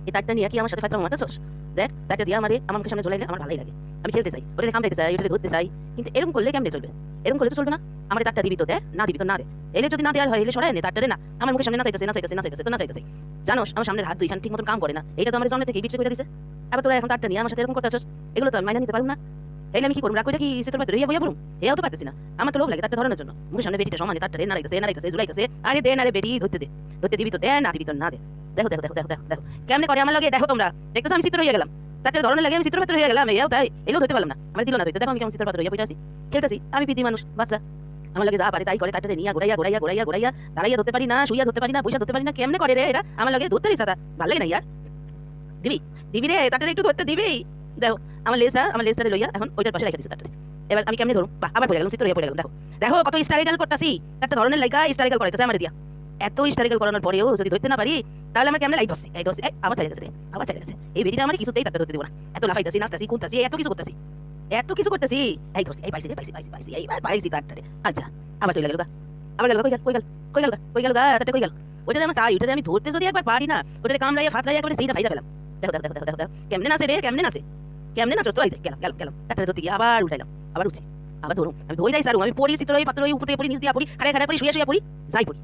এই তারটা নিয়ে কি আমার সাথে ফাইটা মারতেছস? দেখ তারটা দিয়ে আমার মুখের সামনে জ্বলাইলে আমার ভালোই লাগে। আমি খেলতে চাই, ওটাকে কামড়াইতে চাই, ওটাকে ধরতে চাই। কিন্তু এরকম করলে কেমনে চলবে? এরকম করলে তো চলবে না। আমার তারটা দিবি তো দে, না দিবি তো না দে। এলে যদি না দেওয়ার হয় এলে সরাই নে তারটা, রে না আমার মুখের সামনে না চাইতেছে, না চাইতেছে, না চাইতেছে, তো না চাইতেছে। জানোস আমার সামনের হাত দুইখান ঠিক মতন কাম করে না, এইটা তো আমার জন্ম থেকে বিক্রি করে দিছে। আবার তোরা এখন তারটা নিয়ে আমার সাথে এরকম করতেছস, এগুলো তো আমি মাইনা নিতে পারবো না। এলে আমি কি করবো? রাগ করে কি শীতের ভিতরে বইয়া পড়ুম? এও তো পারতেছি না। আমার তো লোভ লাগে তারটা ধরানোর জন্য। মুখের সামনে বেটিটা সমানে তারটা রে নাড়াইতেছে, নাড়াইতেছে, ঝুলাইতেছে। আরে দে না রে বেটি, ধরতে দে। ধরতে দিবি তো দে, না দিবি তো না দে। দেখো দেখো দেখো দেখো দেখো দেখো কেমনে করে আমার লাগে, দেখো তোমরা দেখতেছো আমি চিত্র হয়ে গেলাম। তারটা ধরনের লাগে আমি চিত্র পাত্র হয়ে গেলাম। এও তাই এলেও ধরতে পারলাম না, আমার দিল না ধরতে। দেখো আমি কেমন চিত্র পাত্র হইয়া পড়ে আছি, খেলতেছি। আমি পিতি মানুষ বাচ্চা, আমার লাগে যা পারে তাই করে। তারটা নিয়ে ঘুরাইয়া ঘুরাইয়া ঘুরাইয়া ঘুরাইয়া দাঁড়াইয়া ধরতে পারি না, শুইয়া ধরতে পারি না, বইসা ধরতে পারি না। কেমনে করে রে এরা আমার লাগে ধরতে রিসাতা, ভালো লাগে না ইয়ার। দিবি দিবি রে তারটা একটু ধরতে দিবি। দেখো আমার লেজটা লইয়া এখন ওইটার পাশে রেখে দিছি তারটা। এবার আমি কেমনে ধরুম? বাহ, আবার পড়ে গেলাম, চিত্র হয়ে পড়ে গেলাম। দেখো দেখো কত স্টাইরিক্যাল করতাছি, একটা ধরনের লাইকা স্টাইরিক্যাল করাইতেছে আমার দিয়া। এত স্টাইরিক্যাল করানোর পরেও যদি ধরতে না পারি তাহলে আমার কেমনে? এই ধরছি আবার চলে গেছে রে, আবার চলে গেছে। এই বেরিটা আমার কিছুতেই তারটা ধরতে দিব না। এত লাফাইতাছি, নাচতাছি, কুদতাছি, এত কিছু করতাছি, এত কিছু করতেছি। এই ধরছি, এই পাইছি রে, পাইছি পাইছি পাইছি, এইবার পাইছি তারটা রে। আচ্ছা আবার চলে গেল গা, আবার গেল গা। কই গেল কই গেল কই গেল গা, কই গেল গা তারটা, কই গেল? ওইটারে আমার চাই, ওইটারে আমি ধরতে যদি একবার পারি না, ওইটারে কামড়াইয়া ফাতরাইয়া করে সেইটা ফাইদা পেলাম। দেখো দেখো দেখো দেখো দেখো দেখো কেমনে নাচে রে, কেমনে নাচে, কেমনে নাচছ তো? এই দেখ, গেলাম গেলাম গেলাম তারটারে ধরতে গিয়ে আবার উল্টাইলাম, আবার উঠছি, আবার ধরুম। আমি ধইরাই সারুম, আমি পড়ি চিত্র, এই পাত্র, উপর থেকে পড়ি, নিচ দিয়া পড়ি, খাড়ায় খাড়ায় পড়ি, শুয়ে শুয়ে পড়ি, যাই পড়ি।